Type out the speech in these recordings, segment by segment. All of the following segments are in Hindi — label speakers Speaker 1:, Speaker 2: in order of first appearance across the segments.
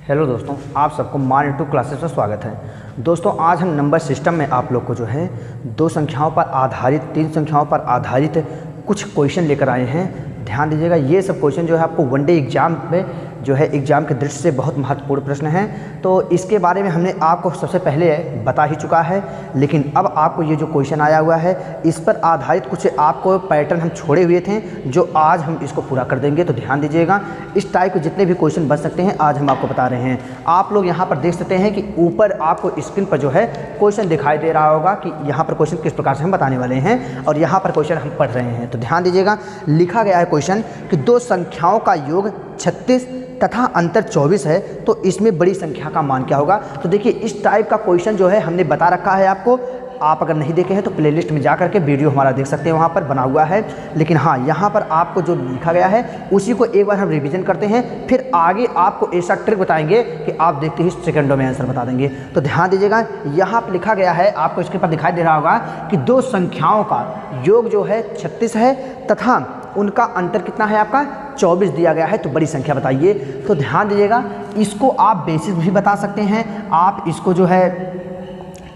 Speaker 1: हेलो दोस्तों, आप सबको मान इंटू क्लासेस में स्वागत है। दोस्तों, आज हम नंबर सिस्टम में आप लोग को जो है दो संख्याओं पर आधारित, तीन संख्याओं पर आधारित कुछ क्वेश्चन लेकर आए हैं। ध्यान दीजिएगा, ये सब क्वेश्चन जो है आपको वनडे एग्जाम में जो है एग्ज़ाम के दृष्टि से बहुत महत्वपूर्ण प्रश्न हैं। तो इसके बारे में हमने आपको सबसे पहले बता ही चुका है, लेकिन अब आपको ये जो क्वेश्चन आया हुआ है इस पर आधारित कुछ आपको पैटर्न हम छोड़े हुए थे, जो आज हम इसको पूरा कर देंगे। तो ध्यान दीजिएगा, इस टाइप के जितने भी क्वेश्चन बन सकते हैं आज हम आपको बता रहे हैं। आप लोग यहाँ पर देख सकते हैं कि ऊपर आपको स्क्रीन पर जो है क्वेश्चन दिखाई दे रहा होगा कि यहाँ पर क्वेश्चन किस प्रकार से हम बताने वाले हैं और यहाँ पर क्वेश्चन हम पढ़ रहे हैं। तो ध्यान दीजिएगा, लिखा गया है क्वेश्चन कि दो संख्याओं का योग 36 तथा अंतर 24 है, तो इसमें बड़ी संख्या का मान क्या होगा। तो देखिए, इस टाइप का क्वेश्चन जो है हमने बता रखा है आपको। आप अगर नहीं देखे हैं तो प्लेलिस्ट में जा करके वीडियो हमारा देख सकते हैं, वहाँ पर बना हुआ है। लेकिन हाँ, यहाँ पर आपको जो लिखा गया है उसी को एक बार हम रिवीजन करते हैं, फिर आगे आपको ऐसा ट्रिक बताएंगे कि आप देखते ही सेकंडों में आंसर बता देंगे। तो ध्यान दीजिएगा, यहाँ पर लिखा गया है, आपको इसके पर दिखाई दे रहा होगा कि दो संख्याओं का योग जो है 36 है तथा उनका अंतर कितना है, आपका 24 दिया गया है। तो बड़ी संख्या बताइए। तो ध्यान दीजिएगा, इसको आप बेसिस भी बता सकते हैं, आप इसको जो है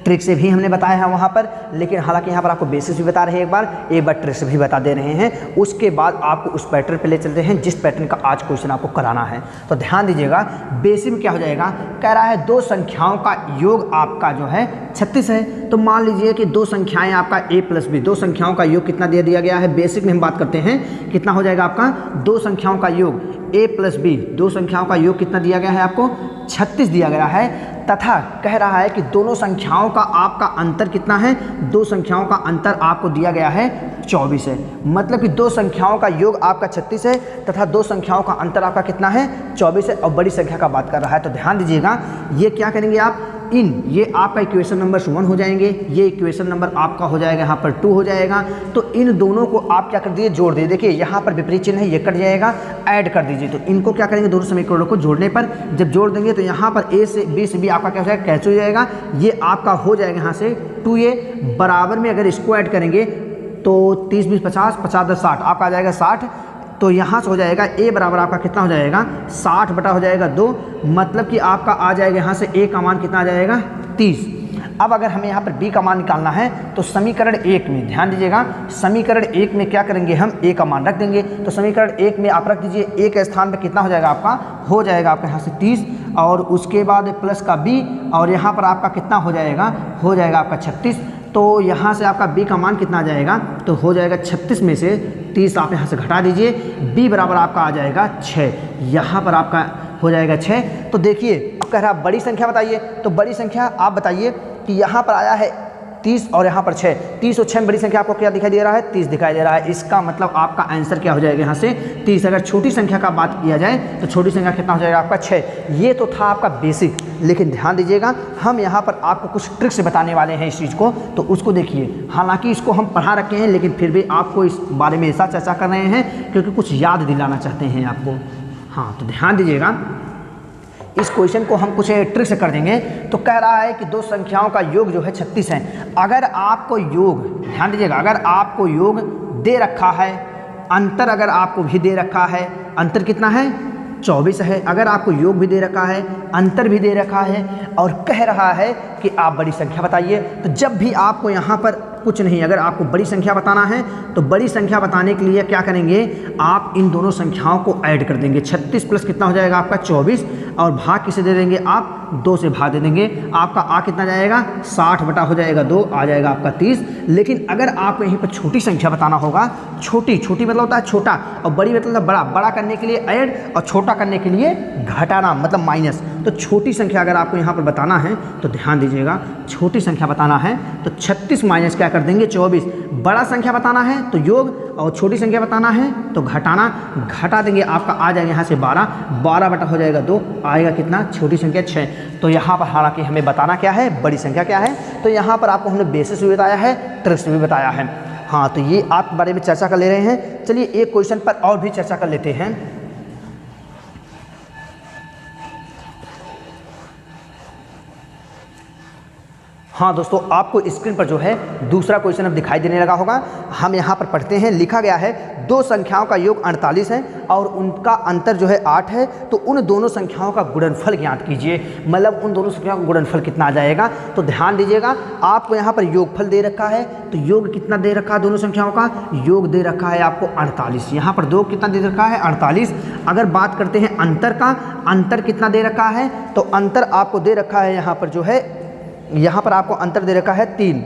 Speaker 1: ट्रिक से भी हमने बताया है वहाँ पर, लेकिन हालांकि यहाँ पर आपको बेसिस भी बता रहे हैं, एक बार ट्रिक से भी बता दे रहे हैं। उसके बाद आपको उस पैटर्न पे ले चलते हैं जिस पैटर्न का आज क्वेश्चन आपको कराना है। तो ध्यान दीजिएगा, बेसिस में क्या हो जाएगा, कह रहा है दो संख्याओं का योग आपका जो है 36 है। तो मान लीजिए कि दो संख्याएं आपका a प्लस b, दो संख्याओं का योग कितना दे दिया गया है। बेसिक में हम बात करते हैं, कितना हो जाएगा आपका दो संख्याओं का योग a प्लस b, दो संख्याओं का योग कितना दिया गया है आपको 36 दिया गया है। तथा कह रहा है कि दोनों संख्याओं का आपका अंतर कितना है, दो संख्याओं का अंतर आपको दिया गया है 24 है। मतलब कि दो संख्याओं का योग आपका 36 है तथा दो संख्याओं का अंतर आपका कितना है 24 है, और बड़ी संख्या का बात कर रहा है। तो ध्यान दीजिएगा, ये क्या करेंगे आप, ये आपका इक्वेशन नंबर 1 हो जाएंगे, ये इक्वेशन नंबर आपका हो जाएगा यहाँ पर 2 हो जाएगा। तो इन दोनों को आप क्या कर दीजिए, जोड़ दीजिए। देखिए यहाँ पर विपरीत चिन्ह है, ये कट जाएगा, ऐड कर दीजिए। तो इनको क्या करेंगे, दोनों समीकरणों को जोड़ने पर जब जोड़ देंगे तो यहाँ पर a से b से b आपका क्या हो जाएगा, कैंसिल हो जाएगा। ये आपका हो जाएगा यहाँ से 2a बराबर में, अगर इसको ऐड करेंगे तो 30 20 50 50 10 60 आपका आ जाएगा 60। तो यहाँ से हो जाएगा a बराबर आपका कितना हो जाएगा 60 बटा हो जाएगा 2, मतलब कि आपका आ जाएगा यहाँ से a का मान कितना आ जाएगा 30। अब अगर हमें यहाँ पर b का मान निकालना है तो समीकरण 1 में ध्यान दीजिएगा, समीकरण 1 में क्या करेंगे, हम a का मान रख देंगे। तो समीकरण 1 में आप रख दीजिए, a के स्थान पर कितना हो जाएगा आपका, हो जाएगा आपका यहाँ से 30, और उसके बाद प्लस का b, और यहाँ पर आपका कितना हो जाएगा, हो जाएगा आपका 36। तो यहाँ से आपका b का मान कितना आ जाएगा, तो हो जाएगा 36 में से 30 आप यहाँ से घटा दीजिए, b बराबर आपका आ जाएगा 6, यहाँ पर आपका हो जाएगा 6। तो देखिए, अब कह रहा है बड़ी संख्या बताइए। तो बड़ी संख्या आप बताइए कि यहाँ पर आया है 30 और यहाँ पर 6, 30 और 6 में बड़ी संख्या आपको क्या दिखाई दे रहा है, 30 दिखाई दे रहा है। इसका मतलब आपका आंसर क्या हो जाएगा यहाँ से 30। अगर छोटी संख्या का बात किया जाए तो छोटी संख्या कितना हो जाएगा आपका 6। ये तो था आपका बेसिक, लेकिन ध्यान दीजिएगा, हम यहाँ पर आपको कुछ ट्रिक से बताने वाले हैं इस चीज़ को, तो उसको देखिए। हालांकि इसको हम पढ़ा रखे हैं, लेकिन फिर भी आपको इस बारे में ऐसा चर्चा कर रहे हैं क्योंकि कुछ याद दिलाना चाहते हैं आपको। हाँ, तो ध्यान दीजिएगा, इस क्वेश्चन को हम कुछ ट्रिक से कर देंगे। तो कह रहा है कि दो संख्याओं का योग जो है 36 है। अगर आपको योग, ध्यान दीजिएगा, अगर आपको योग दे रखा है, अंतर अगर आपको भी दे रखा है, अंतर कितना है 24 है। अगर आपको योग भी दे रखा है, अंतर भी दे रखा है, और कह रहा है कि आप बड़ी संख्या बताइए, तो जब भी आपको यहाँ पर कुछ नहीं, अगर आपको बड़ी संख्या बताना है तो बड़ी संख्या बताने के लिए क्या करेंगे, आप इन दोनों संख्याओं को ऐड कर देंगे। 36 प्लस कितना हो जाएगा आपका 24, और भाग किसे दे देंगे, आप 2 से भाग दे देंगे। आपका आ कितना जाएगा 60 बटा हो जाएगा 2, आ जाएगा आपका 30। लेकिन अगर आपको यहीं पर छोटी संख्या बताना होगा, छोटी मतलब होता है छोटा, और बड़ी मतलब बड़ा, बड़ा करने के लिए ऐड और छोटा करने के लिए घटाना मतलब माइनस। तो छोटी संख्या अगर आपको यहाँ पर बताना है तो ध्यान दीजिएगा, छोटी संख्या बताना है तो 36 माइनस क्या कर देंगे 24। बड़ा संख्या बताना है तो योग, और छोटी संख्या बताना है तो घटाना, घटा देंगे। आपका आ जाएगा यहाँ से 12 बटा हो जाएगा 2, आएगा कितना, छोटी संख्या 6। तो यहाँ पर हालांकि हमें बताना क्या है, बड़ी संख्या क्या है। तो यहाँ पर आपको हमने बेसिस भी बताया है, ट्रिक से भी बताया है। हाँ, तो ये आप बारे में चर्चा कर ले रहे हैं। चलिए एक क्वेश्चन पर और भी चर्चा कर लेते हैं। हाँ दोस्तों, आपको स्क्रीन पर जो है दूसरा क्वेश्चन अब दिखाई देने लगा होगा। हम यहाँ पर पढ़ते हैं, लिखा गया है दो संख्याओं का योग 48 है और उनका अंतर जो है 8 है, तो उन दोनों संख्याओं का गुणनफल ज्ञात कीजिए। मतलब उन दोनों संख्याओं का गुणनफल कितना आ जाएगा। तो ध्यान दीजिएगा, आपको यहाँ पर योगफल दे रखा है, तो योग कितना दे रखा है दोनों संख्याओं का, योग दे रखा है आपको 48। यहाँ पर दो कितना दे रखा है 48। अगर बात करते हैं अंतर का, अंतर कितना दे रखा है, तो अंतर आपको दे रखा है यहाँ पर जो है, यहाँ पर आपको अंतर दे रखा है 3,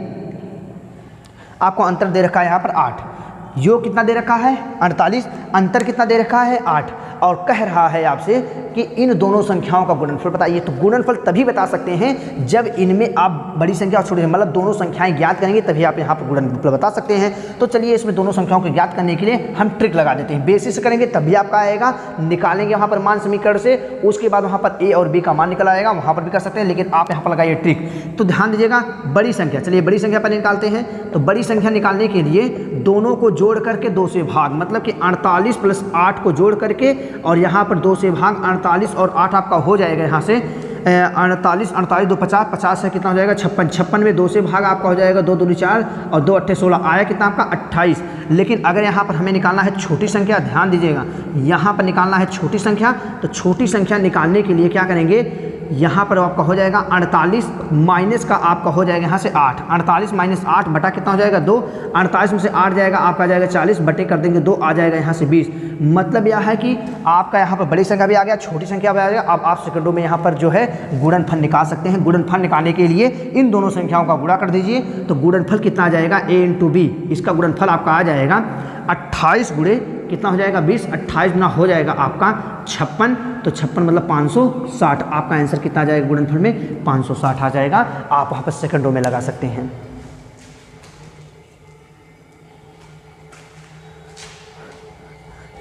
Speaker 1: आपको अंतर दे रखा है यहाँ पर 8। योग कितना दे रखा है 48, अंतर कितना दे रखा है 8, और कह रहा है आपसे कि इन दोनों संख्याओं का गुणनफल बताइए। तो गुणनफल तभी बता सकते हैं जब इनमें आप बड़ी संख्या और छोटी संख्या मतलब दोनों संख्याएं ज्ञात करेंगे, तभी आप यहाँ पर गुणनफल बता सकते हैं। तो चलिए इसमें दोनों संख्याओं को ज्ञात करने के लिए हम ट्रिक लगा देते हैं। बेसिस करेंगे तभी आपका आएगा, निकालेंगे वहाँ पर मान समीकरण से, उसके बाद वहाँ पर ए और बी का मान निकल आएगा, वहाँ पर भी कर सकते हैं, लेकिन आप यहाँ पर लगाइए ट्रिक। तो ध्यान दीजिएगा, बड़ी संख्या, चलिए बड़ी संख्या पर निकालते हैं। तो बड़ी संख्या निकालने के लिए दोनों को जोड़ करके 2 से भाग, मतलब कि 48 + 8 को जोड़ करके, और यहाँ पर 2 से भाग 48 और 8 आपका हो जाएगा यहाँ से 48, 48 2 50, 50 से कितना हो जाएगा 56, 56 में 2 से भाग आपका हो जाएगा 2 दूनी 4 और 2 8 16, आया कितना आपका 28। लेकिन अगर यहाँ पर हमें निकालना है छोटी संख्या, ध्यान दीजिएगा यहाँ पर निकालना है छोटी संख्या, तो छोटी संख्या निकालने के लिए क्या करेंगे, यहाँ पर आपका हो जाएगा 48 माइनस का आपका हो जाएगा यहाँ से 8, 48 - 8 बटा कितना हो जाएगा 2, 48 में से 8 जाएगा आपका जाएगा 40, बटे कर देंगे 2, आ जाएगा यहाँ से 20। मतलब यह है कि आपका यहाँ पर बड़ी संख्या भी आ गया, छोटी संख्या भी आ गया। अब आप सेकंडों में यहाँ पर जो है गुणनफल निकाल सकते हैं। गुणनफल निकालने के लिए इन दोनों संख्याओं का गुणा कर दीजिए, तो गुणनफल कितना आ जाएगा a × b, इसका गुणनफल आपका आ जाएगा 28 गुणे कितना हो जाएगा 20, 28 गुना हो जाएगा आपका 56, तो 56 मतलब 560, आपका आंसर कितना आ जाएगा गुणनफल में 560 आ जाएगा। आप वहाँ पर सेकंडों में लगा सकते हैं।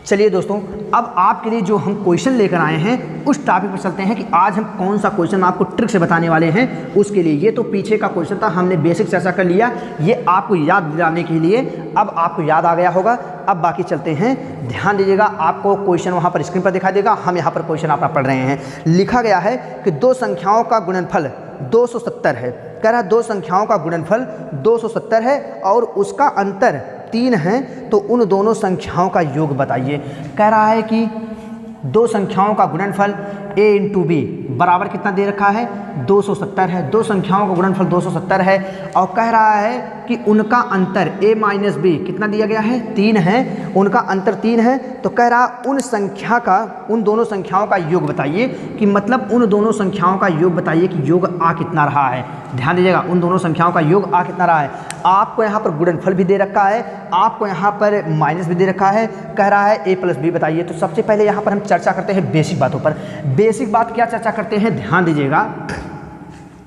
Speaker 1: चलिए दोस्तों, अब आपके लिए जो हम क्वेश्चन लेकर आए हैं उस टॉपिक पर चलते हैं कि आज हम कौन सा क्वेश्चन आपको ट्रिक से बताने वाले हैं। उसके लिए ये तो पीछे का क्वेश्चन था, हमने बेसिक चर्चा कर लिया, ये आपको याद दिलाने के लिए अब आपको याद आ गया होगा। अब बाकी चलते हैं, ध्यान दीजिएगा, आपको क्वेश्चन वहाँ पर स्क्रीन पर दिखाई देगा, हम यहाँ पर क्वेश्चन अपना पढ़ रहे हैं। लिखा गया है कि दो संख्याओं का गुणनफल 270 है। कह रहा है दो संख्याओं का गुणनफल 270 है और उसका अंतर 3 है, तो उन दोनों संख्याओं का योग बताइए। कह रहा है कि दो संख्याओं का गुणनफल a × b बराबर कितना दे रखा है 270 है। दो संख्याओं का गुणनफल 270 है और कह रहा है कि उनका अंतर a - b कितना दिया गया है 3 है, उनका अंतर 3 है। तो कह रहा उन संख्या का, उन दोनों संख्याओं का योग बताइए, कि मतलब उन दोनों संख्याओं का योग बताइए कि योग आ कितना रहा है। ध्यान दीजिएगा, उन दोनों संख्याओं का योग आ कितना रहा है। आपको यहाँ पर गुणनफल भी दे रखा है, आपको यहाँ पर माइनस भी दे रखा है, कह रहा है a + b बताइए। तो सबसे पहले यहाँ पर हम चर्चा करते हैं बेसिक बातों पर। बेसिक बात क्या चर्चा करते हैं, ध्यान दीजिएगा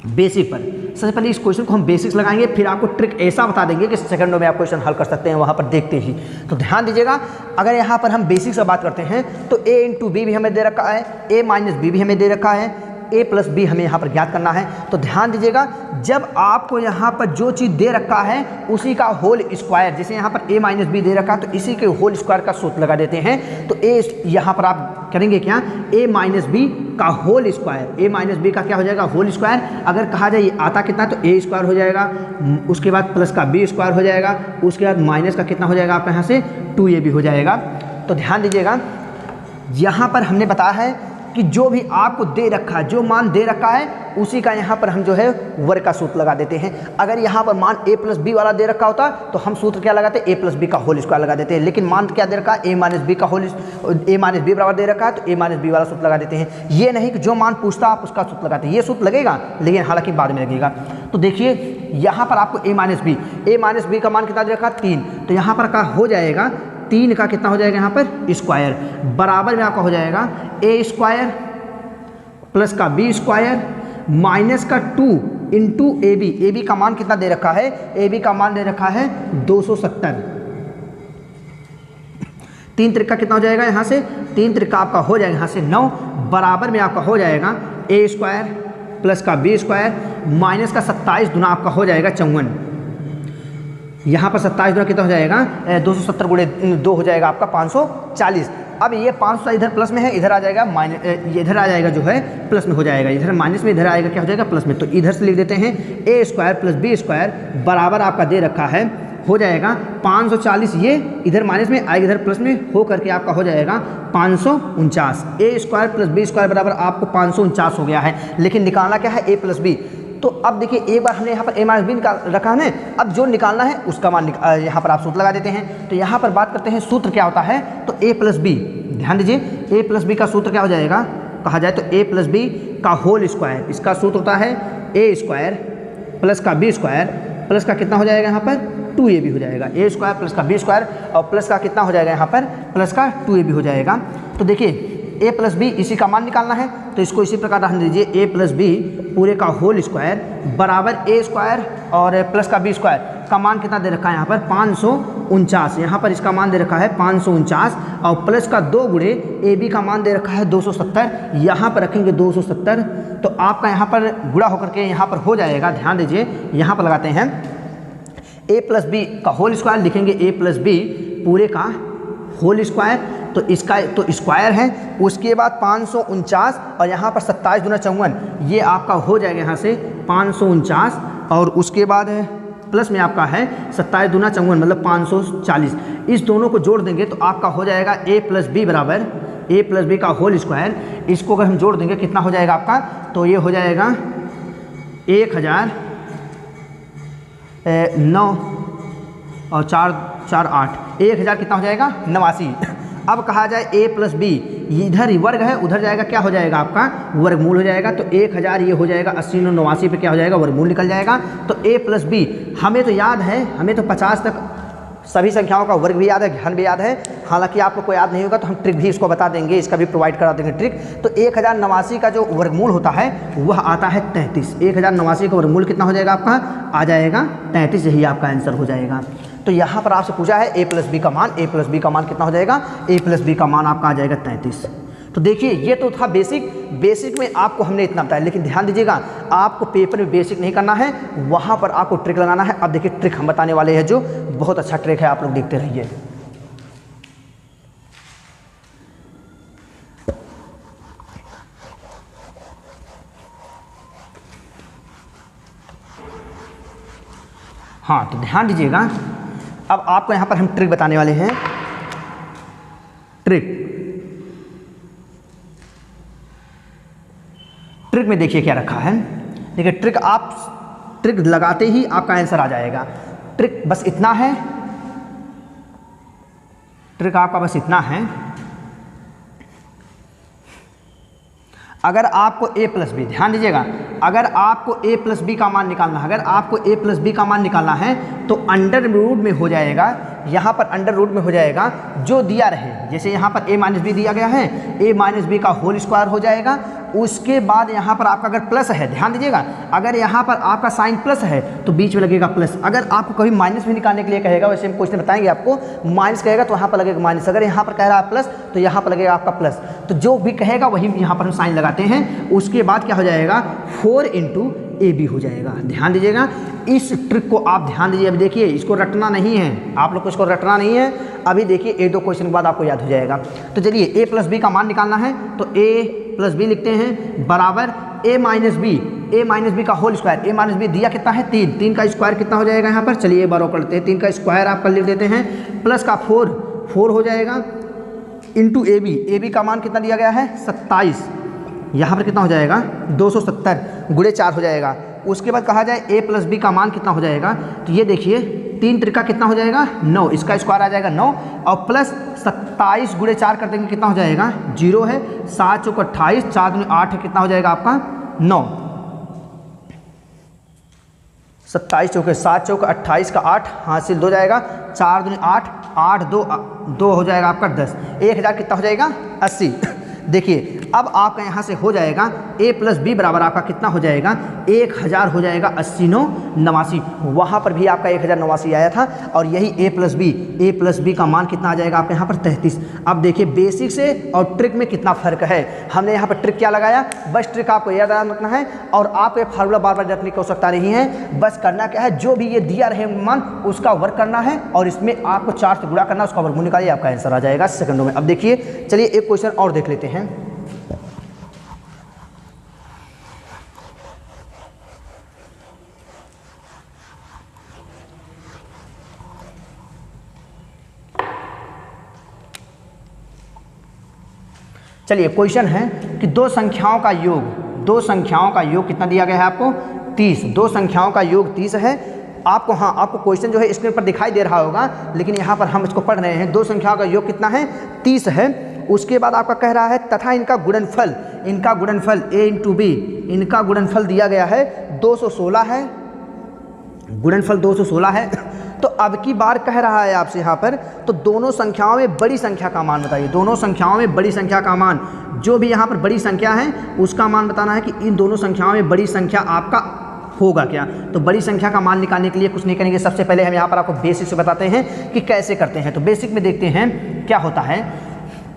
Speaker 1: बेसिक पर। सबसे पहले इस क्वेश्चन को हम बेसिक्स लगाएंगे, फिर आपको ट्रिक ऐसा बता देंगे कि सेकंडों में आप क्वेश्चन हल कर सकते हैं वहाँ पर देखते ही। तो ध्यान दीजिएगा, अगर यहाँ पर हम बेसिक से बात करते हैं तो a × b भी हमें दे रखा है, a - b भी हमें दे रखा है, a + b हमें यहाँ पर ज्ञात करना है। तो ध्यान दीजिएगा, जब आपको यहाँ पर जो चीज़ दे रखा है उसी का होल स्क्वायर, जैसे यहाँ पर a - b दे रखा है तो इसी के होल स्क्वायर का सूत्र लगा देते हैं। तो a यहाँ पर आप करेंगे क्या, a - b का होल स्क्वायर, a - b का क्या हो जाएगा होल स्क्वायर। अगर कहा जाए आता कितना, तो a² हो जाएगा, उसके बाद प्लस का b² हो जाएगा, उसके बाद माइनस का कितना हो जाएगा आपका यहाँ से 2ab हो जाएगा। तो ध्यान दीजिएगा, यहाँ पर हमने बताया है कि जो भी आपको दे रखा है, जो मान दे रखा है उसी का यहाँ पर हम जो है वर्ग का सूत्र लगा देते हैं। अगर यहाँ पर मान a + b वाला दे रखा होता तो हम सूत्र क्या लगाते, a + b का होल स्क्वायर लगा देते हैं। लेकिन मान क्या दे रखा है, a - b का होल, a - b बराबर दे रखा है तो a - b वाला सूत्र लगा देते हैं। ये नहीं कि जो मान पूछता आप उसका सूत्र लगाते हैं, ये सूत्र लगेगा लेकिन हालांकि बाद में लगेगा। तो देखिए यहाँ पर आपको a - b का मान कितना दे रखा है 3, तो यहाँ पर का हो जाएगा 3 का कितना हो जाएगा यहाँ पर स्क्वायर, बराबर में आपका हो जाएगा a² प्लस का b² माइनस का 2 × ab का मान कितना दे रखा है, ab का मान दे रखा है 270। 3 त्रिका कितना हो जाएगा यहाँ से, 3 त्रिका आपका हो जाएगा यहाँ से 9, बराबर में आपका हो जाएगा a² प्लस का b² माइनस का 27 गुना आपका हो जाएगा 54। यहाँ पर 27 गुना कितना हो जाएगा 270 गुणे 2 हो जाएगा आपका 540। अब ये 500 इधर प्लस में है, इधर आ जाएगा माइनस, इधर आ जाएगा जो है प्लस में हो जाएगा, इधर माइनस में, इधर आएगा क्या हो जाएगा प्लस में। तो इधर से लिख देते हैं a² प्लस b² बराबर आपका दे रखा है हो जाएगा 540, ये इधर माइनस में आएगा इधर प्लस में, हो करके आपका हो जाएगा 549। ए स्क्वायर प्लस बी स्क्वायर बराबर आपको 549 हो गया है। लेकिन निकालना क्या है, ए प्लस बी। तो अब देखिए एक बार हमने यहाँ पर ए माइनस बी निकाल रखा है, अब जो निकालना है उसका मान यहाँ पर आप सूत्र लगा देते हैं। तो यहाँ पर बात करते हैं सूत्र क्या होता है, तो ए प्लस बी, ध्यान दीजिए ए प्लस बी का सूत्र क्या हो जाएगा, कहा जाए तो ए प्लस बी का होल स्क्वायर, इसका सूत्र होता है ए स्क्वायर प्लस का बी स्क्वायर प्लस का कितना हो जाएगा यहाँ पर 2ab हो जाएगा। ए स्क्वायर प्लस का बी स्क्वायर और प्लस का कितना हो जाएगा यहाँ पर प्लस का 2ab हो जाएगा। तो देखिए ए प्लस बी इसी का मान निकालना है, तो इसको इसी प्रकार रहने दीजिए, ए प्लस बी पूरे का होल स्क्वायर बराबर ए स्क्वायर और प्लस का बी स्क्वायर का मान कितना दे रखा है यहाँ पर 549, यहाँ पर इसका मान दे रखा है 549 और प्लस का 2 गुणे ए बी का मान दे रखा है 270, यहाँ पर रखेंगे 270। तो आपका यहाँ पर गुणा होकर के यहाँ पर हो जाएगा, ध्यान दीजिए यहाँ पर लगाते हैं ए प्लस बी का होल स्क्वायर, लिखेंगे ए प्लस बी पूरे का होल स्क्वायर, तो इसका तो स्क्वायर है, उसके बाद 549 और यहाँ पर 27 दूना 54, ये आपका हो जाएगा यहाँ से 549 और उसके बाद प्लस में आपका है 27 दूना 54 मतलब 540। इस दोनों को जोड़ देंगे तो आपका हो जाएगा ए प्लस बी बराबर ए प्लस बी का होल स्क्वायर, इसको अगर हम जोड़ देंगे कितना हो जाएगा आपका, तो ये हो जाएगा 1009 और 4 4 8, 1000 कितना हो जाएगा 89। अब कहा जाए ए प्लस बी, इधर वर्ग है उधर जाएगा क्या हो जाएगा आपका वर्गमूल हो जाएगा, तो 1000 ये हो जाएगा 80 9 89 पे क्या हो जाएगा वर्गमूल निकल जाएगा। तो ए प्लस बी हमें तो याद है, हमें तो 50 तक सभी संख्याओं का वर्ग भी याद है, घन भी याद है, हालांकि आपको कोई याद नहीं होगा तो हम ट्रिक भी इसको बता देंगे, इसका भी प्रोवाइड करा देंगे ट्रिक। तो 1089 का जो वर्गमूल होता है वह आता है 33, 1089 का वर्गमूल कितना हो जाएगा आपका आ जाएगा 33, यही आपका आंसर हो जाएगा। तो यहाँ पर आपसे पूछा है ए प्लस बी का मान, ए प्लस बी का मान कितना हो जाएगा, ए प्लस बी का मान आपका आ जाएगा 33। तो देखिए ये तो था बेसिक में आपको हमने इतना बताया, लेकिन ध्यान दीजिएगा आपको पेपर में बेसिक नहीं करना है, वहाँ पर आपको ट्रिक लगाना है। अब देखिए ट्रिक हम बताने वाले हैं जो बहुत अच्छा ट्रिक है, आप लोग देखते रहिए। हाँ तो ध्यान दीजिएगा, अब आपको यहाँ पर हम ट्रिक बताने वाले हैं। ट्रिक में देखिए क्या रखा है, देखिए ट्रिक लगाते ही आपका आंसर आ जाएगा। ट्रिक बस इतना है, ट्रिक आपका बस इतना है, अगर आपको ए प्लस बी, ध्यान दीजिएगा, अगर आपको ए प्लस बी का मान निकालना है, अगर आपको ए प्लस बी का मान निकालना है तो अंडर रूट में हो जाएगा, यहाँ पर अंडर रूट में हो जाएगा जो दिया रहे, जैसे यहाँ पर ए माइनस बी दिया गया है, ए माइनस बी का होल स्क्वायर हो जाएगा। उसके बाद यहाँ पर आपका अगर प्लस है, ध्यान दीजिएगा, अगर यहाँ पर आपका साइन प्लस है तो बीच में लगेगा प्लस। अगर आपको कभी माइनस भी निकालने के लिए कहेगा, वैसे हम क्वेश्चन बताएंगे आपको, माइनस कहेगा तो यहाँ पर लगेगा माइनस, अगर यहाँ पर कह रहा है प्लस तो यहाँ पर लगेगा आपका प्लस। तो जो भी कहेगा वही यहाँ पर हम साइन लगाते हैं। उसके बाद क्या हो जाएगा 4 इंटू ए बी हो जाएगा। ध्यान दीजिएगा, इस ट्रिक को आप ध्यान दीजिए। अभी देखिए इसको रटना नहीं है, आप लोग को इसको रटना नहीं है, अभी देखिए 1-2 क्वेश्चन के बाद आपको याद हो जाएगा। तो चलिए ए प्लस बी का मान निकालना है, तो ए प्लस बी लिखते हैं बराबर ए माइनस बी का होल स्क्वायर। ए माइनस बी दिया कितना है 3 का स्क्वायर कितना हो जाएगा यहाँ पर, चलिए एक बार और करते हैं, 3 का स्क्वायर आप कर लिख देते हैं, प्लस का 4 हो जाएगा इंटू ए बी का मान कितना दिया गया है 27, यहाँ पर कितना हो जाएगा 270 गुणे 4 हो जाएगा। उसके बाद कहा जाए ए प्लस बी का मान कितना हो जाएगा, तो ये देखिए 3 त्रिका कितना हो जाएगा 9, इसका स्क्वायर आ जाएगा 9 और प्लस 27 गुणे 4 कर देंगे कितना हो जाएगा 0 है, 7 चौक 28, 4 दूनी 8 है, कितना हो जाएगा आपका 9, 27 चौके 7 चौक 28 का 8 हासिल 2 जाएगा, 4 दूनी 8, 8 2 हो जाएगा आपका 10, 1000 कितना हो जाएगा 80। देखिए अब आपका यहाँ से हो जाएगा a प्लस बी बराबर आपका कितना हो जाएगा 1000 हो जाएगा 80 9 89, वहाँ पर भी आपका 1089 आया था। और यही a प्लस बी का मान कितना आ जाएगा आपके यहाँ पर 33। अब देखिए बेसिक से और ट्रिक में कितना फ़र्क है। हमने यहाँ पर ट्रिक क्या लगाया, बस ट्रिक आपको याद रखना है और आपको ये फार्मूला बार बार रखने की आवश्यकता नहीं है। बस करना क्या है, जो भी ये दिया रहे मान उसका वर्क करना है और इसमें आपको 4 से गुणा करना, उसका वर्गमूल निकालिए, आपका आंसर आ जाएगा सेकंडों में। अब देखिए चलिए एक क्वेश्चन और देख लेते हैं। चलिए क्वेश्चन है कि दो संख्याओं का योग कितना दिया गया है आपको 30। दो संख्याओं का योग 30 है आपको। हाँ, आपको क्वेश्चन जो है स्क्रीन पर दिखाई दे रहा होगा, लेकिन यहाँ पर हम इसको पढ़ रहे हैं। दो संख्याओं का योग कितना है 30 है। उसके बाद आपका कह रहा है तथा इनका गुणनफल a इंटू बी, इनका गुणनफल दिया गया है 216 है, गुणनफल 216 है। तो अब की बार कह रहा है आपसे यहाँ पर, तो दोनों संख्याओं में बड़ी संख्या का मान बताइए। दोनों संख्याओं में बड़ी संख्या का मान, जो भी यहाँ पर बड़ी संख्या है उसका मान बताना है कि इन दोनों संख्याओं में बड़ी संख्या आपका होगा क्या। तो बड़ी संख्या का मान निकालने के लिए कुछ नहीं करेंगे, सबसे पहले हम यहाँ पर आपको बेसिक से बताते हैं कि कैसे करते हैं। तो बेसिक में देखते हैं क्या होता है।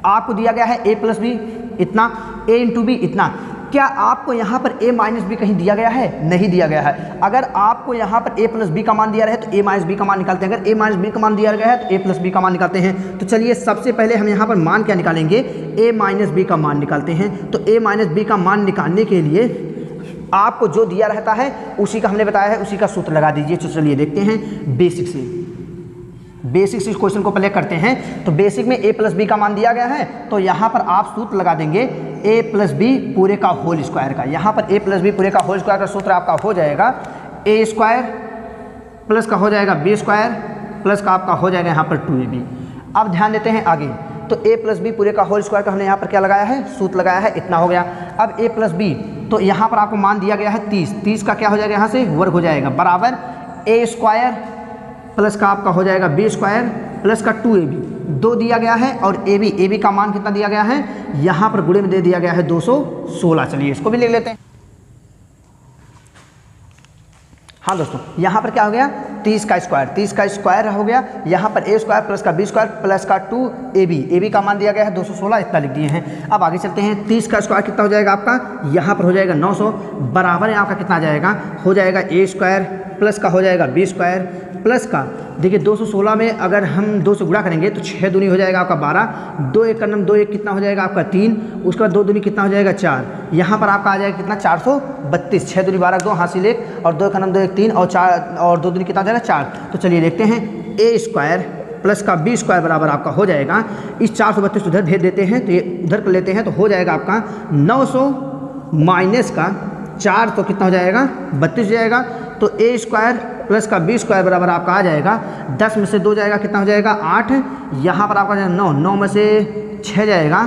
Speaker 1: आपको दिया गया है a प्लस बी इतना, a इंटू बी इतना। क्या आपको यहाँ पर a माइनस बी कहीं दिया गया है? नहीं दिया गया है। अगर आपको यहाँ पर a प्लस बी का मान दिया रहे तो a माइनस बी का मान निकालते हैं। अगर a माइनस बी का मान दिया गया है तो a प्लस बी का मान निकालते हैं। तो चलिए सबसे पहले हम यहाँ पर मान क्या निकालेंगे, a माइनस बी का मान निकालते हैं। तो a माइनस बी का मान निकालने के लिए आपको जो दिया रहता है उसी का हमने बताया है, उसी का सूत्र लगा दीजिए। तो चलिए देखते हैं बेसिक से इस क्वेश्चन को पहले करते हैं। तो बेसिक में a प्लस बी का मान दिया गया है, तो यहाँ पर आप सूत्र लगा देंगे a प्लस बी पूरे का होल स्क्वायर का। यहाँ पर a प्लस बी पूरे का होल स्क्वायर का सूत्र आपका हो जाएगा a स्क्वायर प्लस का हो जाएगा b स्क्वायर प्लस का आपका हो जाएगा यहाँ पर 2ab। अब ध्यान देते हैं आगे। तो a प्लस बी पूरे का होल स्क्वायर का हमने यहाँ पर क्या लगाया है, सूत्र लगाया है, इतना हो गया। अब a प्लस बी, तो यहाँ पर आपको मान दिया गया है 30 का क्या हो जाएगा यहाँ से वर्ग हो जाएगा, बराबर a स्क्वायर प्लस का आपका हो जाएगा b स्क्वायर प्लस का 2ab। 2 दिया गया है और ab का मान कितना दिया गया है, यहाँ पर गुणे में दे दिया गया है 216। चलिए इसको भी लिख लेते हैं। हाँ दोस्तों, यहाँ पर क्या हो गया 30 का स्क्वायर हो गया। यहाँ पर a स्क्वायर प्लस का b स्क्वायर प्लस का 2ab का मान दिया गया है 216, इतना लिख दिए हैं। अब आगे चलते हैं। 30 का स्क्वायर कितना हो जाएगा आपका, यहाँ पर हो जाएगा 900, बराबर यहाँ का कितना आ जाएगा, हो जाएगा a स्क्वायर प्लस का हो जाएगा b स्क्वायर प्लस का, देखिए 216 में अगर हम 2 से गुणा करेंगे तो 6 दूनी हो जाएगा आपका 12, 2 एक का नम 2 एक कितना हो जाएगा आपका 3, उसके बाद 2 दूनी कितना हो जाएगा 4, यहाँ पर आपका आ जाएगा कितना 432, 6 दूनी 12, 2 हासिल 1 और 2 का नम 2 एक 3 और 4 और 2 दूनी कितना हो जाएगा 4। तो चलिए देखते हैं a स्क्वायर प्लस का b स्क्वायर बराबर आपका हो जाएगा, इस 432 उधर भेज देते हैं तो ये उधर कर लेते हैं, तो हो जाएगा आपका 900 माइनस का 4 तो कितना हो जाएगा 32 हो जाएगा। तो a स्क्वायर प्लस का b स्क्वायर बराबर आपका आ जाएगा 10 में से 2 जाएगा कितना हो जाएगा 8, यहाँ पर आपका 9 में से 6 जाएगा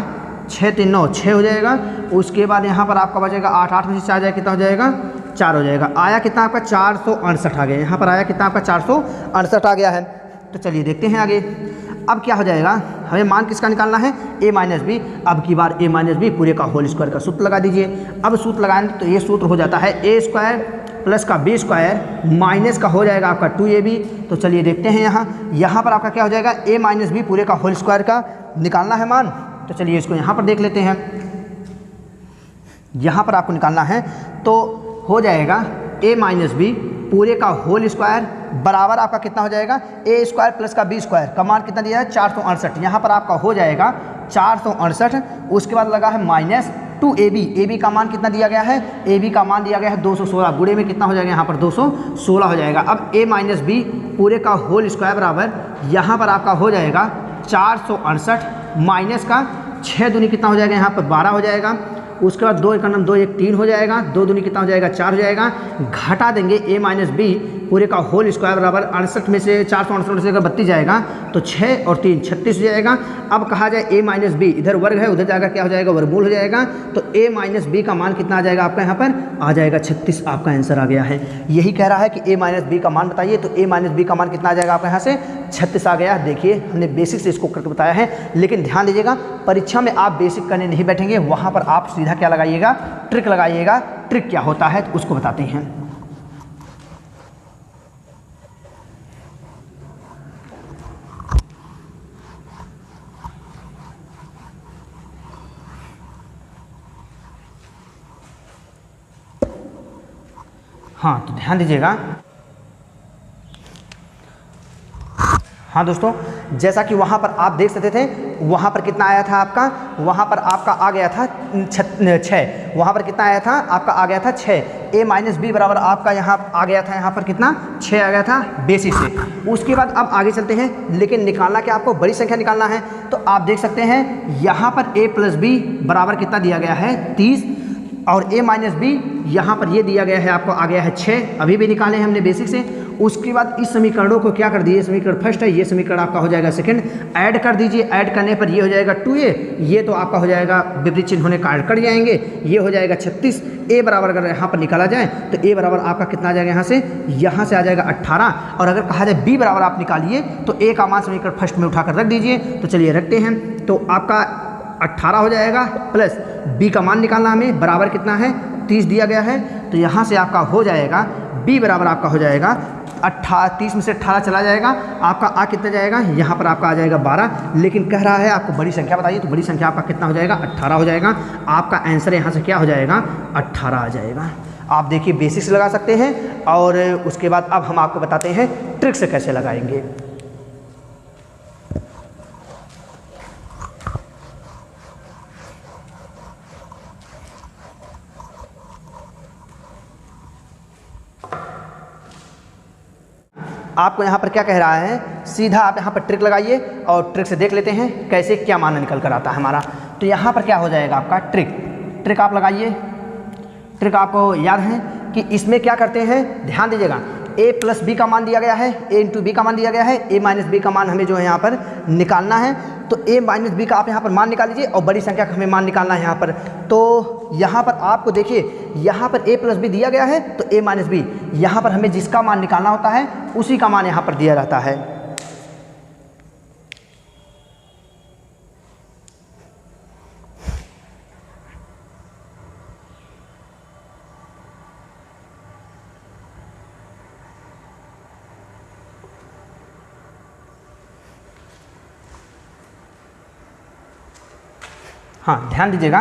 Speaker 1: 6 3 9 6 हो जाएगा। उसके बाद यहाँ पर आपका बचेगा 8 में से 4 जाएगा कितना हो जाएगा 4 हो जाएगा। आया कितना आपका 468 आ गया, यहाँ पर आया कितना आपका 468 आ गया है। तो चलिए देखते हैं आगे। अब क्या हो जाएगा, हमें मान किसका निकालना है a माइनस बी। अब की बार a माइनस बी पूरे का होल स्क्वायर का सूत्र लगा दीजिए। अब सूत्र लगाएंगे तो ये सूत्र हो जाता है a स्क्वायर प्लस का b स्क्वायर माइनस का हो जाएगा आपका 2ab। तो चलिए देखते हैं यहाँ पर आपका क्या हो जाएगा a माइनस बी पूरे का होल स्क्वायर का निकालना है मान। तो चलिए इसको यहाँ पर देख लेते हैं। यहाँ पर आपको निकालना है तो हो जाएगा a माइनस बी पूरे का होल स्क्वायर बराबर आपका कितना हो जाएगा a स्क्वायर प्लस का b स्क्वायर का मान कितना दिया है 468, यहाँ पर आपका हो जाएगा 468। उसके बाद लगा है माइनस 2ab का मान कितना दिया गया है, ab का मान दिया गया है 216, गुणे में कितना हो जाएगा यहाँ पर 216 हो जाएगा। अब a माइनस बी पूरे का होल स्क्वायर बराबर यहाँ पर आपका हो जाएगा 468 माइनस का 6 दूनी कितना हो जाएगा यहाँ पर 12 हो जाएगा। उसके बाद 2 एक 2 एक 3 हो जाएगा, 2 दूनी कितना हो जाएगा 4 हो जाएगा। घटा देंगे a माइनस बी पूरे का होल स्क्वायर बराबर 68 में से 468 से अगर 32 जाएगा तो 6 और 3 36 हो जाएगा। अब कहा जाए a माइनस बी, इधर वर्ग है उधर जाकर क्या हो जाएगा वर्गमूल हो जाएगा। तो a माइनस बी का मान कितना आ जाएगा आपका यहाँ पर आ जाएगा 36, आपका आंसर आ गया है। यही कह रहा है कि a माइनस बी का मान बताइए, तो a माइनस बी का मान कितना आ जाएगा आपका यहाँ से 36 आ गया। देखिए हमने बेसिक से इसको करके बताया है, लेकिन ध्यान दीजिएगा परीक्षा में आप बेसिक करने नहीं बैठेंगे, वहाँ पर आप सीधा क्या लगाइएगा ट्रिक लगाइएगा। ट्रिक क्या होता है तो उसको बताते हैं। हाँ तो ध्यान दीजिएगा। हाँ दोस्तों, जैसा कि वहाँ पर आप देख सकते थे, वहाँ पर कितना आया था आपका, वहाँ पर आपका आ गया था 6, वहाँ पर कितना आया था आपका, आ गया था 6। a माइनस बी बराबर आपका यहाँ आ गया था, यहाँ पर कितना 6 आ गया था बेसिस से। उसके बाद अब आगे चलते हैं, लेकिन निकालना क्या, आपको बड़ी संख्या निकालना है। तो आप देख सकते हैं यहाँ पर a प्लस बी बराबर कितना दिया गया है 30, और a माइनस बी यहाँ पर ये दिया गया है आपको आ गया है 6, अभी भी निकाले हैं हमने बेसिक से। उसके बाद इस समीकरणों को क्या कर दिए, समीकरण फर्स्ट है, ये समीकरण आपका हो जाएगा सेकंड, ऐड कर दीजिए, ऐड करने पर ये हो जाएगा 2a, ये तो आपका हो जाएगा विपरीत चिन्ह होने कारण कट जाएंगे, ये हो जाएगा 36। a बराबर अगर यहाँ पर निकाला जाए तो a बराबर आपका कितना आ जाएगा, यहाँ से आ जाएगा 18। और अगर कहा जाए b बराबर आप निकालिए तो a का मान समीकरण फर्स्ट में उठाकर रख दीजिए। तो चलिए रखते हैं, तो आपका 18 हो जाएगा, प्लस b का मान निकालना हमें, बराबर कितना है 30 दिया गया है। तो यहाँ से आपका हो जाएगा b बराबर आपका हो जाएगा 30 में से 18 चला जाएगा, आपका आ कितना जाएगा, यहाँ पर आपका आ जाएगा 12। लेकिन कह रहा है आपको बड़ी संख्या बताइए, तो बड़ी संख्या आपका कितना हो जाएगा 18 हो जाएगा। आपका आंसर यहाँ से क्या हो जाएगा 18 आ जाएगा। आप देखिए बेसिक्स लगा सकते हैं, और उसके बाद अब हम आपको बताते हैं ट्रिक से कैसे लगाएंगे। आपको यहाँ पर क्या कह रहा है, सीधा आप यहाँ पर ट्रिक लगाइए और ट्रिक से देख लेते हैं कैसे क्या मान निकल कर आता है हमारा। तो यहाँ पर क्या हो जाएगा आपका ट्रिक आप लगाइए। ट्रिक आपको याद है कि इसमें क्या करते हैं, ध्यान दीजिएगा, a प्लस बी का मान दिया गया है, a इंटू बी का मान दिया गया है, a माइनस बी का मान हमें जो है यहाँ पर निकालना है। तो a माइनस बी का आप यहाँ पर मान निकाल लीजिए, और बड़ी संख्या का हमें मान निकालना है यहाँ पर। तो यहाँ पर आपको देखिए, यहाँ पर a प्लस बी दिया गया है, तो a माइनस बी, यहाँ पर हमें जिसका मान निकालना होता है उसी का मान यहाँ पर दिया रहता है। हाँ, ध्यान दीजिएगा,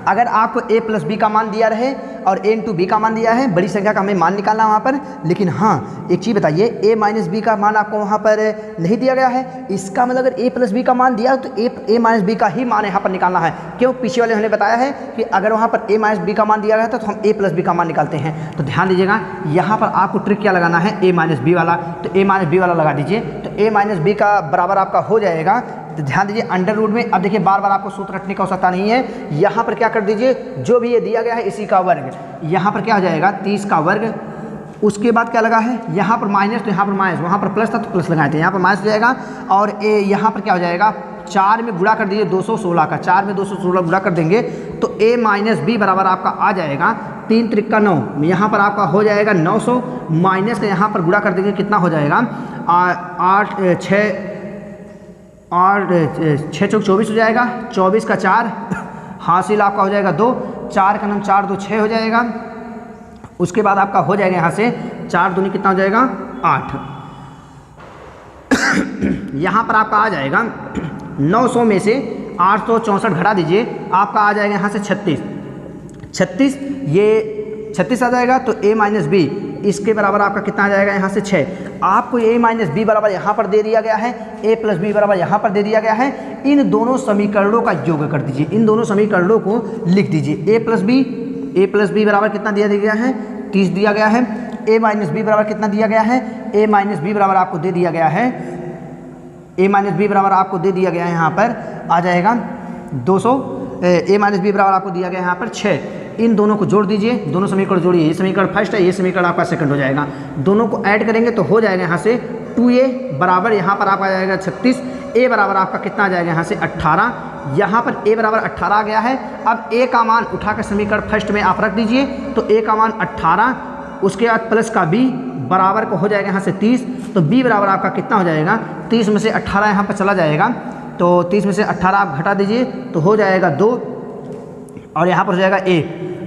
Speaker 1: अगर आपको a प्लस बी का मान दिया रहे और a इंटू बी का मान दिया है, बड़ी संख्या का हमें मान निकालना है वहाँ पर। लेकिन हाँ, एक चीज़ बताइए, a माइनस बी का मान आपको वहाँ पर नहीं दिया गया है, इसका मतलब अगर a प्लस बी का मान दिया तो a माइनस बी का ही मान यहाँ पर निकालना है। क्यों, पीछे वाले हमने बताया है कि अगर वहाँ पर a माइनस बी का मान दिया गया था तो हम a प्लस बी का मान निकालते हैं। तो ध्यान दीजिएगा, यहाँ पर आपको ट्रिक क्या लगाना है, a माइनस बी वाला। तो a माइनस बी वाला लगा दीजिए, तो a माइनस बी का बराबर आपका हो जाएगा, तो ध्यान दीजिए अंडर रूट में। अब देखिए बार बार आपको सूत्र रटने की आवश्यकता नहीं है, यहाँ पर क्या कर दीजिए, जो भी ये दिया गया है इसी का वर्ग, यहाँ पर क्या हो जाएगा 30 का वर्ग। उसके बाद क्या लगा है, यहाँ पर माइनस, तो यहाँ पर माइनस, वहाँ पर प्लस था तो प्लस लगाए थे, यहाँ पर माइनस हो जाएगा। और ए यहाँ पर क्या हो जाएगा, 4 में गुणा कर दीजिए 216 का, 4 में 216 गुणा कर देंगे तो a माइनस बी बराबर आपका आ जाएगा 3 त्रिक का 9, यहाँ पर आपका हो जाएगा 900, माइनस का यहाँ पर गुणा कर देंगे कितना हो जाएगा 6 चौक 24 हो जाएगा, 24 का 4 हासिल आपका हो जाएगा 2, 4 का 9 4 2 6 हो जाएगा। उसके बाद आपका हो जाएगा यहाँ से 4 दूनी कितना हो जाएगा 8। यहाँ पर आपका आ जाएगा 900 में से 864 घटा दीजिए, आपका आ जाएगा यहाँ से 36, ये 36 आ जाएगा। तो a माइनस बी इसके बराबर आपका कितना आ जाएगा, यहाँ से 6। आपको a माइनस बी बराबर यहाँ पर दे दिया गया है, a प्लस बी बराबर यहाँ पर दे दिया गया है। इन दोनों समीकरणों का योग कर दीजिए, इन दोनों समीकरणों को लिख दीजिए। a प्लस बी बराबर कितना दिया गया है 30 दिया गया है। a माइनस बी बराबर कितना दिया गया है, a माइनस बी बराबर आपको दे दिया गया है, a माइनस बी बराबर आपको दे दिया गया है यहाँ पर आ जाएगा 200, a माइनस बी बराबर आपको दिया गया है यहाँ पर 6। इन दोनों को जोड़ दीजिए, दोनों समीकरण जोड़िए, ये समीकरण फर्स्ट है, ये समीकरण आपका सेकंड हो जाएगा। दोनों को ऐड करेंगे तो हो जाएगा यहाँ से 2a बराबर यहाँ पर आपका आ जाएगा 36, a बराबर आपका कितना आ जाएगा यहाँ से 18। यहाँ पर a बराबर 18 आ गया है। अब a का मान उठाकर समीकरण फर्स्ट में आप रख दीजिए, तो a का मान 18, उसके बाद प्लस का b बराबर को हो जाएगा यहाँ से 30। तो b बराबर आपका कितना हो जाएगा, 30 में से 18 यहाँ पर चला जाएगा, तो 30 में से 18 आप घटा दीजिए तो हो जाएगा 2, और यहाँ पर हो जाएगा a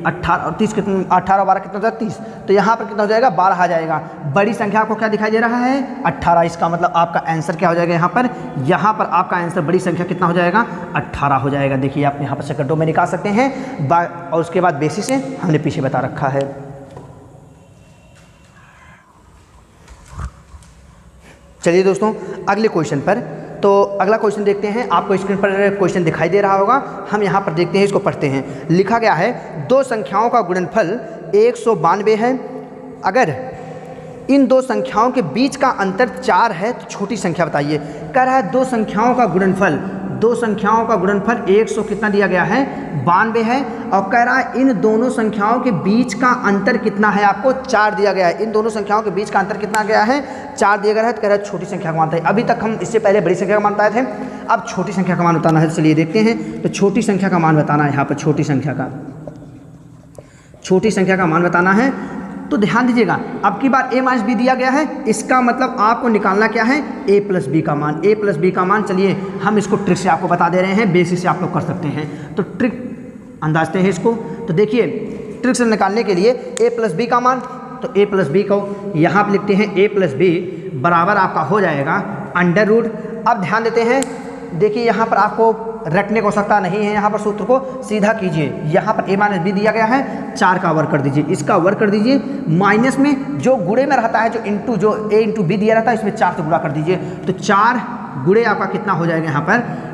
Speaker 1: 18 और 30 कितना, 18 और 12 कितना हो जाएगा 30, तो यहाँ पर कितना हो जाएगा 12 आ जाएगा। बड़ी संख्या आपको क्या दिखाई दे रहा है 18, इसका मतलब आपका आंसर क्या हो जाएगा यहाँ पर आपका आंसर बड़ी संख्या कितना हो जाएगा 18 हो जाएगा। देखिए आप यहाँ पर सेकंडों में निकाल सकते हैं, और उसके बाद बेसिस से हमने पीछे बता रखा है। चलिए दोस्तों अगले क्वेश्चन पर तो अगला क्वेश्चन देखते हैं। आपको स्क्रीन पर क्वेश्चन दिखाई दे रहा होगा, हम यहाँ पर देखते हैं, इसको पढ़ते हैं। लिखा गया है दो संख्याओं का गुणनफल 192 है। अगर इन दो संख्याओं के बीच का अंतर 4 है तो छोटी संख्या बताइए। कह रहा है दो संख्याओं का गुणनफल 100 कितना दिया गया है 92 है, और कह रहा है इन दोनों संख्याओं के बीच का अंतर कितना है, आपको 4 दिया गया है। इन दोनों संख्याओं के बीच का अंतर कितना गया है 4 दिया गया है। तो कह रहा है छोटी संख्या का मान बताइए। अभी तक हम इससे पहले बड़ी संख्या का मान बताए थे, अब छोटी संख्या का मान बताना है। चलिए देखते हैं। तो छोटी संख्या का मान बताना है, यहाँ पर छोटी संख्या का मान बताना है। तो ध्यान दीजिएगा, अब की बार a माइनस बी दिया गया है, इसका मतलब आपको निकालना क्या है a प्लस बी का मान। a प्लस बी का मान, चलिए हम इसको ट्रिक से आपको बता दे रहे हैं, बेसिक से आप लोग कर सकते हैं। तो ट्रिक अंदाजते हैं इसको। तो देखिए ट्रिक से निकालने के लिए a प्लस बी का मान, तो a प्लस बी को यहाँ पर लिखते हैं a प्लस बी बराबर आपका हो जाएगा अंडर रूट। अब ध्यान देते हैं, देखिए यहाँ पर आपको रटने को आवश्यकता नहीं है, यहाँ पर सूत्र को सीधा कीजिए। यहाँ पर a माइनस बी दिया गया है, 4 का वर्ग कर दीजिए, इसका वर्ग कर दीजिए, माइनस में जो गुणे में रहता है, जो इंटू जो a इंटू बी दिया रहता है, इसमें 4 से गुणा कर दीजिए। तो 4 गुणे आपका कितना हो जाएगा,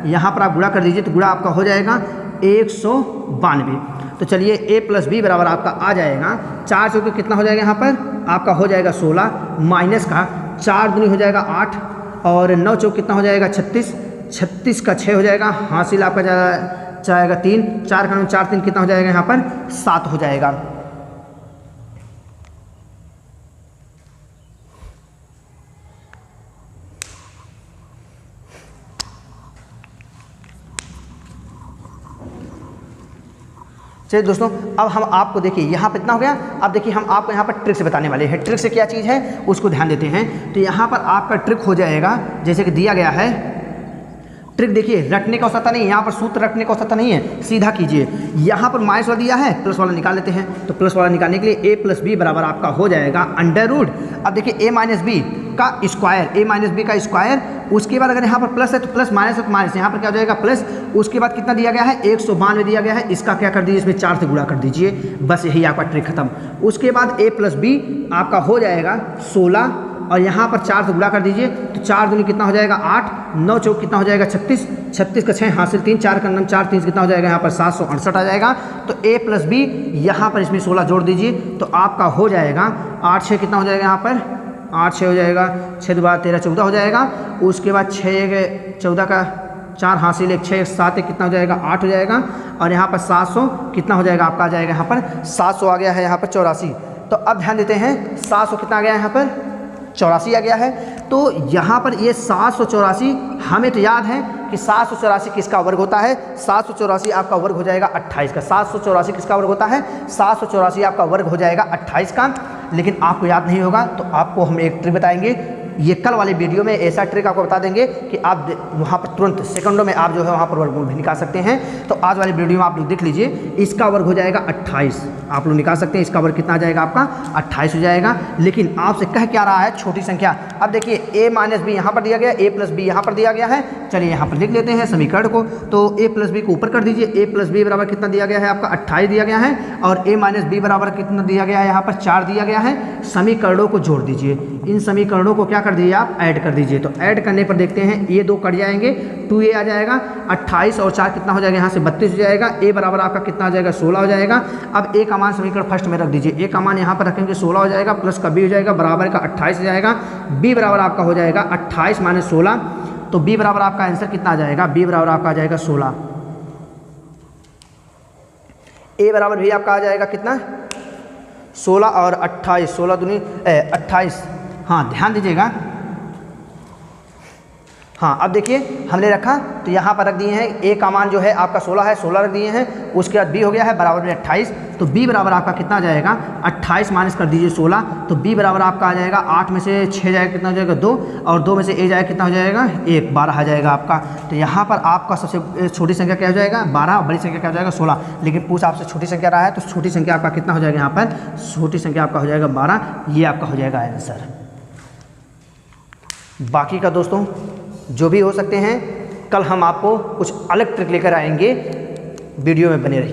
Speaker 1: यहाँ पर आप गुणा कर दीजिए, तो गुणा आपका हो जाएगा 192। तो चलिए a प्लस बी बराबर आपका आ जाएगा 4 चौके कितना हो जाएगा, यहाँ पर आपका हो जाएगा 16, माइनस का 4 दूनी हो जाएगा 8, और 9 चौक कितना हो जाएगा 36, 36 का 6 हो जाएगा, हासिल आपका जाएगा 3, 4 का 9 4 3 कितना हो जाएगा, यहाँ पर 7 हो जाएगा। चलिए दोस्तों, अब हम आपको देखिए यहाँ पर इतना हो गया। अब देखिए हम आपको यहाँ पर ट्रिक से बताने वाले हैं। ट्रिक से क्या चीज़ है उसको ध्यान देते हैं। तो यहाँ पर आपका ट्रिक हो जाएगा जैसे कि दिया गया है। ट्रिक देखिए, रटने का आवश्यकता नहीं, यहाँ पर सूत्र रटने का आवश्यकता नहीं है, सीधा कीजिए। यहाँ पर माइनस वाला दिया है, प्लस वाला निकाल लेते हैं। तो प्लस वाला निकालने के लिए a प्लस बी बराबर आपका हो जाएगा अंडर रूट। अब देखिए a माइनस बी का स्क्वायर, उसके बाद अगर यहाँ पर प्लस है तो प्लस, माइनस है तो माइनस, यहाँ पर क्या हो जाएगा प्लस। उसके बाद कितना दिया गया है 192 दिया गया है, इसका क्या कर दीजिए, इसमें 4 से गुणा कर दीजिए, बस यही आपका ट्रिक खत्म। उसके बाद a प्लस बी आपका हो जाएगा 16, और यहाँ पर 4 से गुणा कर दीजिए, तो 4 दूनी कितना हो जाएगा 8, 9 चौक कितना हो जाएगा 36, 36 का 6 हासिल 3, 4 का 9 4 3 कितना हो जाएगा, यहाँ पर 768 आ जाएगा। तो a प्लस बी यहाँ पर इसमें 16 जोड़ दीजिए, तो आपका हो जाएगा 8 6 कितना हो जाएगा, यहाँ पर 8 6 हो जाएगा, 6 2 13 14 हो जाएगा। उसके बाद 6 14 का 4 हासिल 1 6 7 कितना हो जाएगा 8 हो जाएगा, और यहाँ पर 700 कितना हो जाएगा आपका आ जाएगा, यहाँ पर 700 आ गया है, यहाँ पर 84। तो अब ध्यान देते हैं 700 कितना आ गया, यहाँ पर 84 आ गया है। तो यहाँ पर ये 784, हमें तो याद है कि 784 किसका वर्ग होता है, 784 आपका वर्ग हो जाएगा 28 का। 784 किसका वर्ग होता है, 784 आपका वर्ग हो जाएगा 28 का। लेकिन आपको याद नहीं होगा तो आपको हम एक ट्रिक बताएंगे, ये कल वाले वीडियो में ऐसा ट्रिक आपको बता देंगे कि आप वहाँ पर तुरंत सेकंडों में आप जो है वहाँ पर वर्गमूल भी निकाल सकते हैं। तो आज वाली वीडियो में आप लोग देख लीजिए, इसका वर्ग हो जाएगा 28, आप लोग निकाल सकते हैं। इसका वर्ग कितना आ जाएगा आपका 28 हो जाएगा। लेकिन आपसे कह क्या रहा है, छोटी संख्या। अब देखिए a माइनस बी यहाँ पर दिया गया, a प्लस बी यहाँ पर दिया गया है। चलिए यहाँ पर लिख लेते हैं समीकरण को। तो a प्लस बी को ऊपर कर दीजिए, a प्लस बी बराबर कितना दिया गया है आपका 28 दिया गया है, और a माइनस बी बराबर कितना दिया गया है, यहाँ पर 4 दिया गया है। समीकरणों को जोड़ दीजिए, इन समीकरणों को क्या कर दीजिए आप ऐड कर दीजिए। तो ऐड करने पर देखते हैं ये 2 कट जाएंगे, 2a आ जाएगा, 28 और 4 कितना हो जाएगा, यहाँ से 32 हो जाएगा। a बराबर आपका कितना हो जाएगा 16 हो जाएगा। अब a का मान समीकरण फर्स्ट में रख दीजिए, a का मान यहाँ पर रखेंगे 16 हो जाएगा, प्लस का b हो जाएगा, बराबर का 28 हो जाएगा। b बराबर आपका हो जाएगा 28 माइनस 16, तो b बराबर आपका आंसर कितना आ जाएगा, b बराबर आपका आ जाएगा 16। a बराबर भी आपका आ जाएगा कितना 16 और 28, 16 दूनी 28। हाँ ध्यान दीजिएगा, हाँ अब देखिए हमने रखा तो यहाँ पर रख दिए हैं a का मान जो है आपका 16 है, 16 रख दिए हैं। उसके बाद b हो गया है बराबर में 28, तो b बराबर आपका कितना आ जाएगा 28 माइनस कर दीजिए 16, तो b बराबर आपका आ जाएगा 8 में से 6 जाएगा कितना हो जाएगा 2, और 2 में से a जाएगा कितना हो जाएगा 1, 12 आ जाएगा आपका। तो यहाँ पर आपका सबसे छोटी संख्या क्या हो जाएगा 12, बड़ी संख्या क्या हो जाएगा 16। लेकिन पूछ आपसे छोटी संख्या रहा है तो छोटी संख्या आपका कितना हो जाएगा, यहाँ पर छोटी संख्या आपका हो जाएगा 12, ये आपका हो जाएगा आंसर। बाकी का दोस्तों जो भी हो सकते हैं, कल हम आपको कुछ अलग ट्रिक लेकर आएंगे, वीडियो में बने रहिए।